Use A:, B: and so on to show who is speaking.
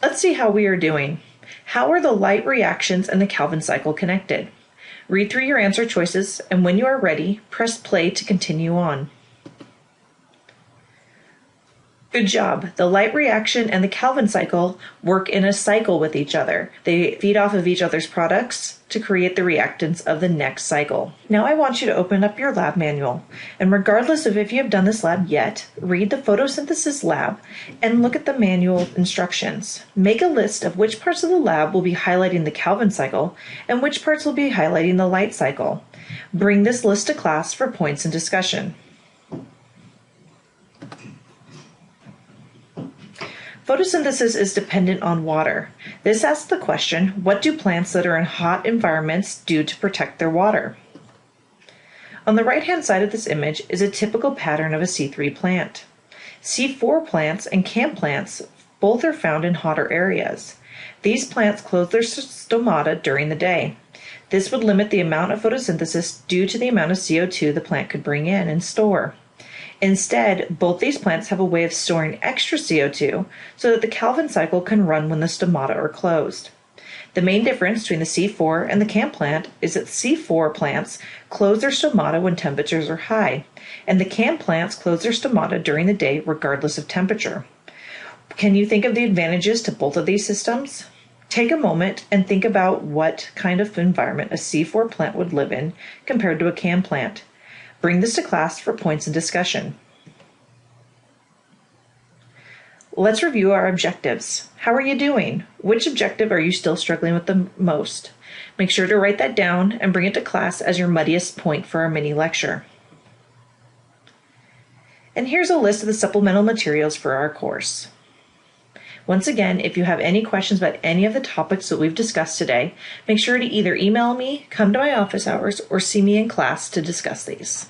A: Let's see how we are doing. How are the light reactions and the Calvin cycle connected? Read through your answer choices, and when you are ready, press play to continue on. Good job. The light reaction and the Calvin cycle work in a cycle with each other. They feed off of each other's products to create the reactants of the next cycle. Now I want you to open up your lab manual, and regardless of if you have done this lab yet, read the photosynthesis lab and look at the manual instructions. Make a list of which parts of the lab will be highlighting the Calvin cycle and which parts will be highlighting the light cycle. Bring this list to class for points and discussion. Photosynthesis is dependent on water. This asks the question, what do plants that are in hot environments do to protect their water? On the right-hand side of this image is a typical pattern of a C3 plant. C4 plants and CAM plants both are found in hotter areas. These plants close their stomata during the day. This would limit the amount of photosynthesis due to the amount of CO2 the plant could bring in and store. Instead, both these plants have a way of storing extra CO2 so that the Calvin cycle can run when the stomata are closed. The main difference between the C4 and the CAM plant is that C4 plants close their stomata when temperatures are high, and the CAM plants close their stomata during the day regardless of temperature. Can you think of the advantages to both of these systems? Take a moment and think about what kind of environment a C4 plant would live in compared to a CAM plant. Bring this to class for points and discussion. Let's review our objectives. How are you doing? Which objective are you still struggling with the most? Make sure to write that down and bring it to class as your muddiest point for our mini lecture. And here's a list of the supplemental materials for our course. Once again, if you have any questions about any of the topics that we've discussed today, make sure to either email me, come to my office hours, or see me in class to discuss these.